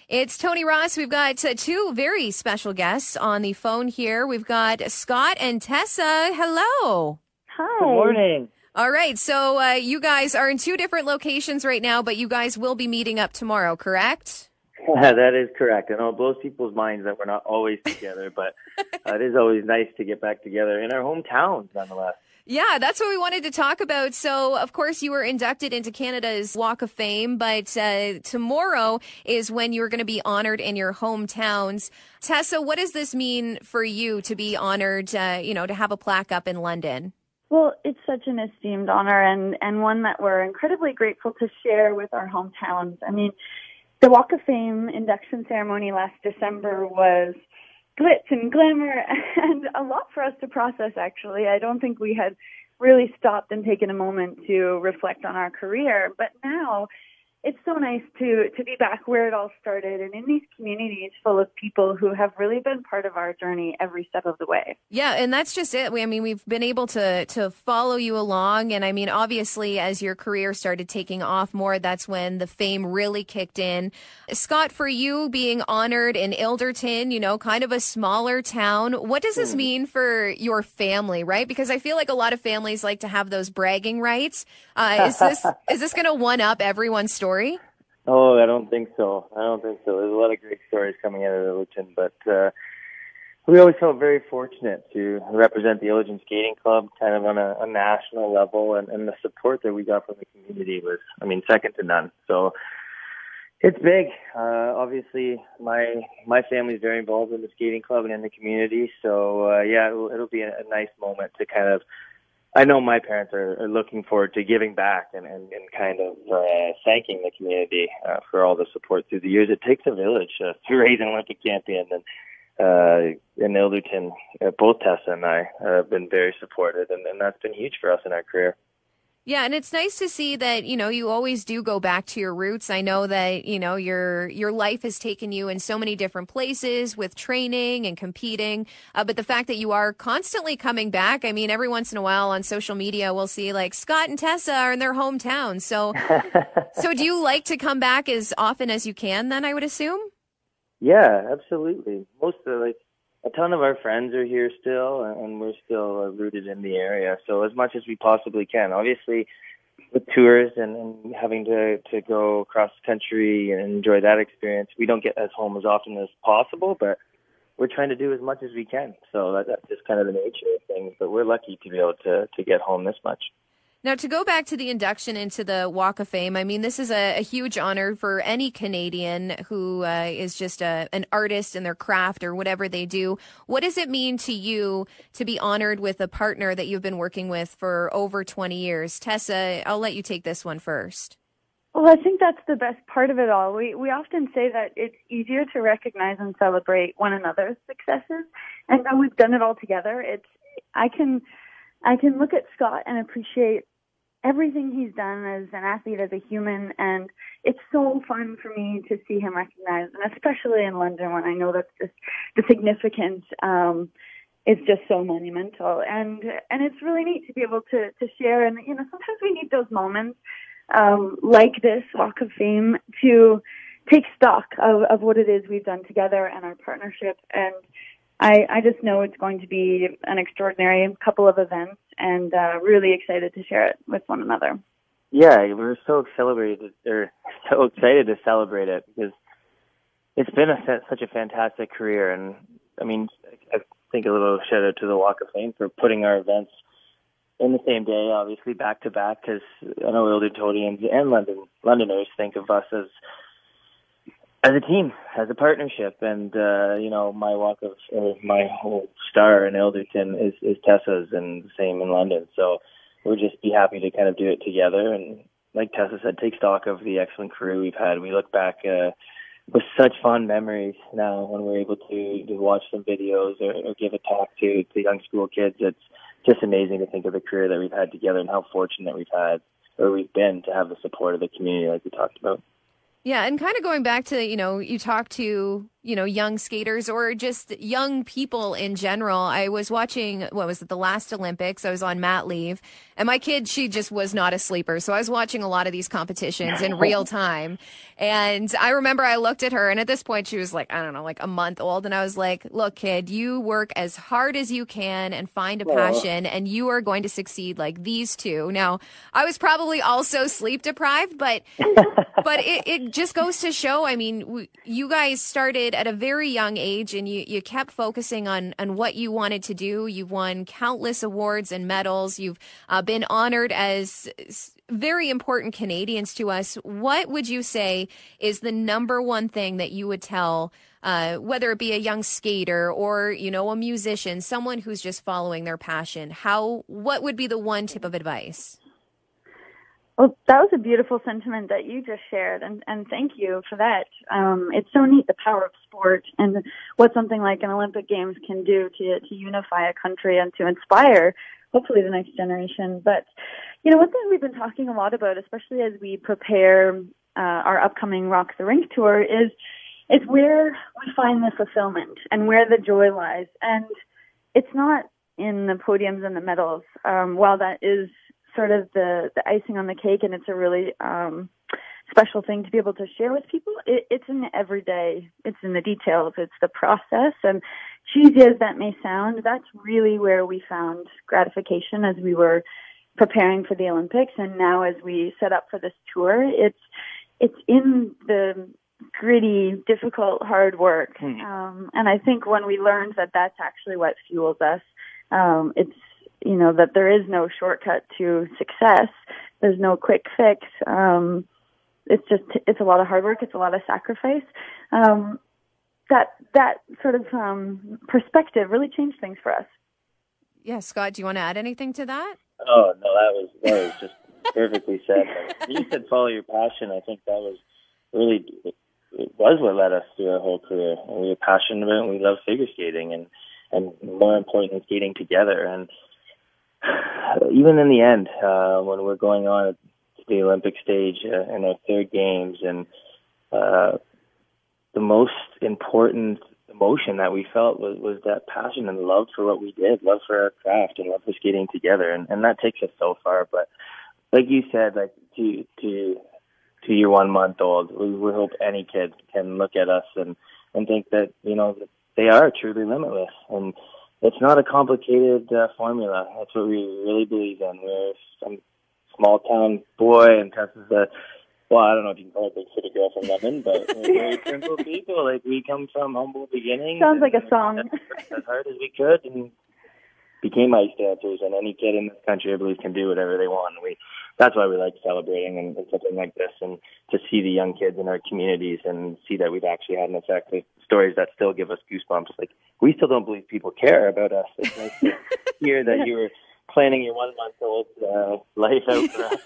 It's Tony Ross. We've got two very special guests on the phone here. We've got Scott and Tessa. Hello. Hi. Good morning. All right. So you guys are in two different locations right now, but you guys will be meeting up tomorrow, correct? That is correct. I know it blows people's minds that we're not always together, but it is always nice to get back together in our hometowns, nonetheless. Yeah, that's what we wanted to talk about. So, of course, you were inducted into Canada's Walk of Fame, but tomorrow is when you're going to be honored in your hometowns. Tessa, what does this mean for you to be honored, to have a plaque up in London? Well, it's such an esteemed honor and one that we're incredibly grateful to share with our hometowns. I mean, the Walk of Fame induction ceremony last December was glitz and glamour and a lot for us to process, actually. I don't think we had really stopped and taken a moment to reflect on our career. But now it's so nice to be back where it all started and in these communities full of people who have really been part of our journey every step of the way. Yeah, and that's just it. We've been able to follow you along. And I mean, obviously, as your career started taking off more, that's when the fame really kicked in. Scott, for you being honored in Ilderton, kind of a smaller town, what does this mean for your family, right? Because I feel like a lot of families like to have those bragging rights. Is this going to one up everyone's story? Oh, I don't think so. There's a lot of great stories coming out of Ilderton, but we always felt very fortunate to represent the Ilderton Skating Club kind of on a national level, and the support that we got from the community was, second to none. So it's big. Obviously, my family's very involved in the skating club and in the community, so it'll be a nice moment to kind of, I know my parents are looking forward to giving back and kind of thanking the community for all the support through the years. It takes a village to raise an Olympic champion, and in Ilderton, both Tessa and I have been very supported, and that's been huge for us in our career. Yeah, and it's nice to see that, you always do go back to your roots. I know that, your life has taken you in so many different places with training and competing. But the fact that you are constantly coming back, every once in a while on social media, we'll see like Scott and Tessa are in their hometown. So do you like to come back as often as you can then, I would assume? Yeah, absolutely. A ton of our friends are here still, and we're still rooted in the area. So as much as we possibly can. Obviously, with tours and having to go across the country and enjoy that experience, we don't get as home as often as possible, but we're trying to do as much as we can. So that's just kind of the nature of things. But we're lucky to be able to get home this much. Now, to go back to the induction into the Walk of Fame, this is a huge honor for any Canadian who is just an artist in their craft or whatever they do. What does it mean to you to be honored with a partner that you've been working with for over 20 years? Tessa, I'll let you take this one first. Well, I think that's the best part of it all. We often say that it's easier to recognize and celebrate one another's successes, and now we've done it all together. I can look at Scott and appreciate everything he's done as an athlete, as a human, and it's so fun for me to see him recognized, and especially in London when I know that's just the significance is just so monumental, and it's really neat to be able to share, and sometimes we need those moments like this Walk of Fame to take stock of what it is we've done together and our partnership, and I just know it's going to be an extraordinary couple of events, and really excited to share it with one another. Yeah, we're so excited to celebrate it because it's been such a fantastic career. And I think a little shout out to the Walk of Fame for putting our events in the same day, obviously back to back, because I know Ildertonians and Londoners think of us as a team, as a partnership, and my whole star in Ilderton is Tessa's, and the same in London. So we'll just be happy to kind of do it together, and like Tessa said, take stock of the excellent career we've had. We look back with such fond memories now when we're able to watch some videos or give a talk to young school kids. It's just amazing to think of the career that we've had together and how fortunate we've been to have the support of the community like we talked about. Yeah, and kind of going back to, you talk to young skaters or just young people in general. I was watching, what was it, the last Olympics. I was on mat leave, and my kid, she just was not a sleeper. So I was watching a lot of these competitions in real time. And I remember I looked at her, and at this point she was like, I don't know, like a month old. And I was like, look, kid, you work as hard as you can and find a passion, and you are going to succeed like these two. Now, I was probably also sleep deprived, but it just goes to show, I mean, you guys started at a very young age, and you kept focusing on what you wanted to do. You've won countless awards and medals. You've been honored as very important Canadians to us. What would you say is the number one thing that you would tell, whether it be a young skater or, a musician, someone who's just following their passion? What would be the one tip of advice? Well, that was a beautiful sentiment that you just shared, and thank you for that. It's so neat, the power of sport and what something like an Olympic Games can do to unify a country and to inspire, hopefully, the next generation. But, one thing we've been talking a lot about, especially as we prepare our upcoming Rock the Rink tour, is where we find the fulfillment and where the joy lies. And it's not in the podiums and the medals, while that is sort of the icing on the cake, and it's a really special thing to be able to share with people. It's in the everyday, it's in the details, it's the process. And cheesy as that may sound, that's really where we found gratification as we were preparing for the Olympics. And now as we set up for this tour, it's in the gritty, difficult, hard work. And I think when we learned that that's actually what fuels us, it's, that there is no shortcut to success. There's no quick fix. It's a lot of hard work. It's a lot of sacrifice. That sort of perspective really changed things for us. Yeah, Scott, do you want to add anything to that? Oh, no, that was just perfectly said. You said follow your passion. I think that was really, it was what led us through our whole career. And we were passionate about it, and we love figure skating, and more important, skating together. And even in the end, when we're going on to the Olympic stage in our third games, and the most important emotion that we felt was that passion and love for what we did, love for our craft, and love for skating together. And that takes us so far. But like you said, like to your 1 month old, we hope any kid can look at us and think that, that they are truly limitless. And it's not a complicated formula. That's what we really believe in. We're some small town boy, and Tess is I don't know if you can call it big city girl from London, but we're very simple people. Like, we come from humble beginnings. Sounds like a song. As hard as we could, and became ice dancers. And any kid in this country, I believe, can do whatever they want. And that's why we like celebrating and something like this, and to see the young kids in our communities and see that we've actually had an effect. Like, stories that still give us goosebumps. Like, we still don't believe people care about us. It's nice to hear that you were planning your 1 month old life out for us.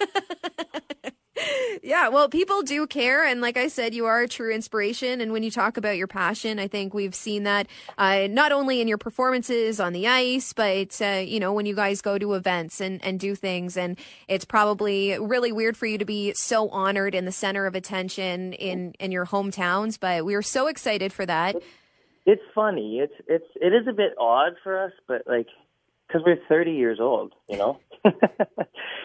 Yeah, well, people do care. And like I said, you are a true inspiration. And when you talk about your passion, I think we've seen that not only in your performances on the ice, but, when you guys go to events and do things. And it's probably really weird for you to be so honored in the center of attention in your hometowns. But we are so excited for that. It's funny. It is a bit odd for us, but because we're 30 years old,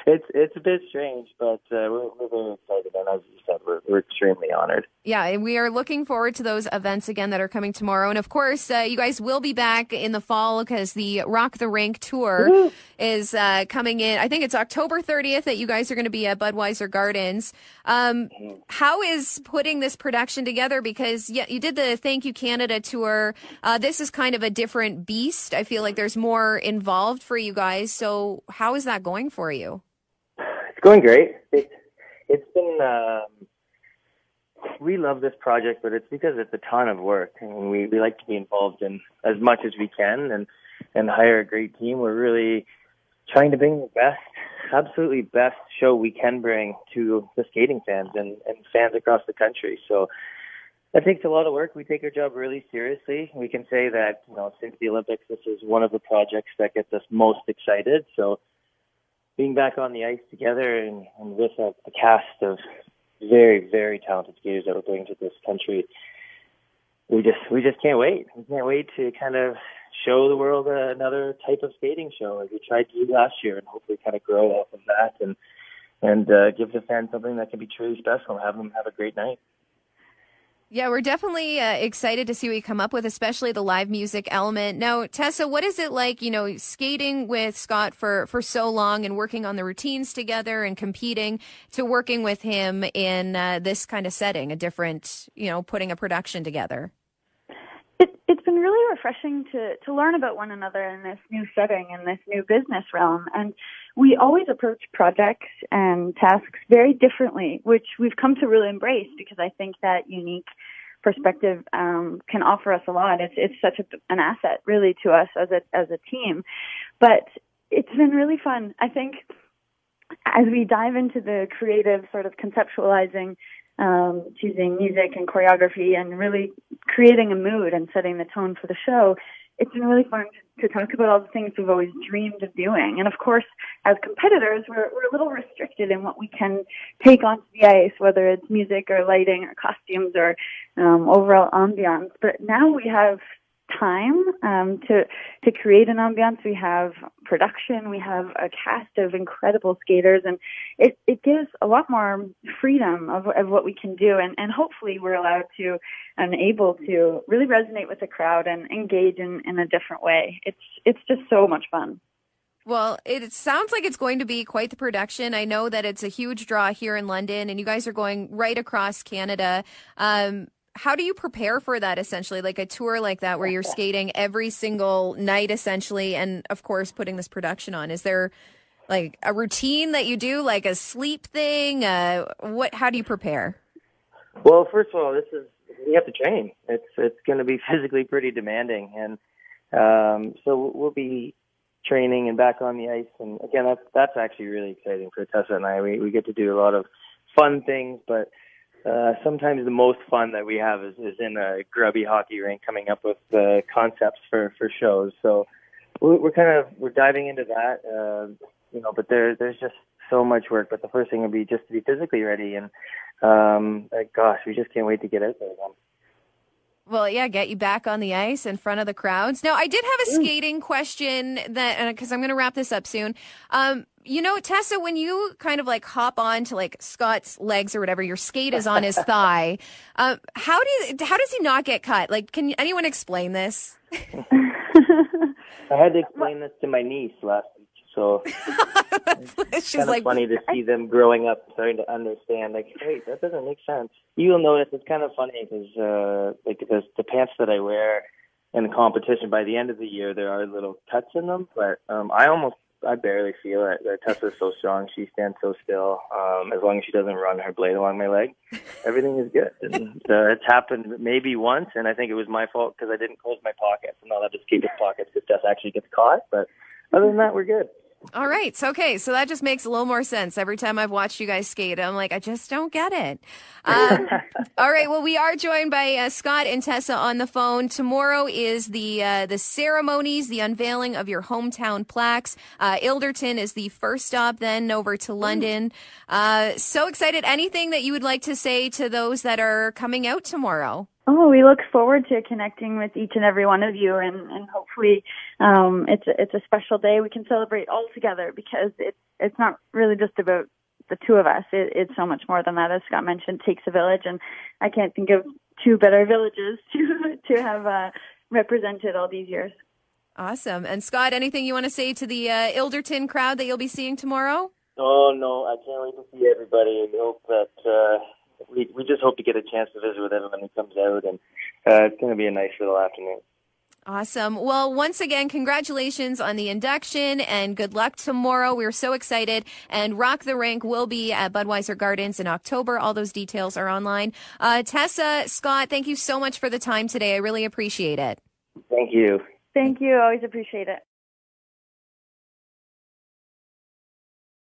it's a bit strange, but we're very excited, and as you said, we're extremely honored. Yeah, and we are looking forward to those events again that are coming tomorrow. And of course, you guys will be back in the fall because the Rock the Rink tour is coming in. I think it's October 30th that you guys are going to be at Budweiser Gardens. How is putting this production together? Because you did the Thank You Canada tour. This is kind of a different beast. I feel like there's more involved for you guys. So how is that going for you? It's going great. It's been... we love this project, but it's because it's a ton of work, and we like to be involved in as much as we can and hire a great team. We're really trying to bring the absolutely best show we can bring to the skating fans and fans across the country. So that takes a lot of work. We take our job really seriously. We can say that, since the Olympics, this is one of the projects that gets us most excited. So being back on the ice together and with a cast of very, very talented skaters that we're bringing to this country, we just can't wait. We can't wait to kind of show the world another type of skating show as we tried to do last year, and hopefully kind of grow off of that and give the fans something that can be truly special and have them have a great night. Yeah, we're definitely excited to see what you come up with, especially the live music element. Now, Tessa, what is it like, skating with Scott for so long and working on the routines together and competing to working with him in this kind of setting, a different, putting a production together? It's been really refreshing to learn about one another in this new setting, in this new business realm. And we always approach projects and tasks very differently, which we've come to really embrace because I think that unique perspective can offer us a lot. It's such an asset, really, to us as a team. But it's been really fun. I think as we dive into the creative sort of conceptualizing, choosing music and choreography and really creating a mood and setting the tone for the show, it's been really fun to talk about all the things we've always dreamed of doing. And of course, as competitors, we're a little restricted in what we can take onto the ice, whether it's music or lighting or costumes or overall ambiance. But now we have time to create an ambiance. We have production. We have a cast of incredible skaters, and it gives a lot more freedom of what we can do. And hopefully we're allowed to and able to really resonate with the crowd and engage in a different way. It's just so much fun. Well, it sounds like it's going to be quite the production. I know that it's a huge draw here in London, and you guys are going right across Canada. How do you prepare for that, essentially, like a tour like that where you're skating every single night, essentially, and, of course, putting this production on? Is there, like, a routine that you do, like a sleep thing? How do you prepare? Well, first of all, we have to train. It's going to be physically pretty demanding, and so we'll be training and back on the ice. And, again, that's actually really exciting for Tessa and I. We get to do a lot of fun things, but sometimes the most fun that we have is in a grubby hockey rink coming up with concepts for shows. So we're diving into that, but there's just so much work. But the first thing would be just to be physically ready. And we just can't wait to get out there again. Well, yeah, get you back on the ice in front of the crowds. Now, I did have a skating question because I'm going to wrap this up soon. Tessa, when you kind of like hop on to like Scott's legs or whatever, your skate is on his thigh. How does he not get cut? Like, can anyone explain this? I had to explain this to my niece last week, so it's kind of funny to see them growing up starting to understand. Like, hey, that doesn't make sense. You'll notice it's kind of funny because the pants that I wear in the competition, by the end of the year, there are little cuts in them, but I barely feel it. Tessa's so strong. She stands so still. As long as she doesn't run her blade along my leg, everything is good. And it's happened maybe once, and I think it was my fault because I didn't close my pockets. And I'll have to keep his pockets if Tessa actually gets caught. But other than that, we're good. All right. So, okay. So that just makes a little more sense. Every time I've watched you guys skate, I'm like, I just don't get it. All right. Well, we are joined by Scott and Tessa on the phone. Tomorrow is the ceremonies, the unveiling of your hometown plaques. Ilderton is the first stop, then over to London. So excited. Anything that you would like to say to those that are coming out tomorrow? Oh, we look forward to connecting with each and every one of you, and hopefully it's a special day we can celebrate all together, because it's not really just about the two of us. It's so much more than that. As Scott mentioned, it takes a village, and I can't think of two better villages to have represented all these years. Awesome. And Scott, anything you want to say to the Ilderton crowd that you'll be seeing tomorrow? Oh, no, I can't wait to see everybody, and hope that we just hope to get a chance to visit with everyone who comes out, and it's going to be a nice little afternoon. Awesome. Well, once again, congratulations on the induction, and good luck tomorrow. We're so excited. And Rock the Rink will be at Budweiser Gardens in October. All those details are online. Tessa, Scott, thank you so much for the time today. I really appreciate it. Thank you. Thank you. Always appreciate it.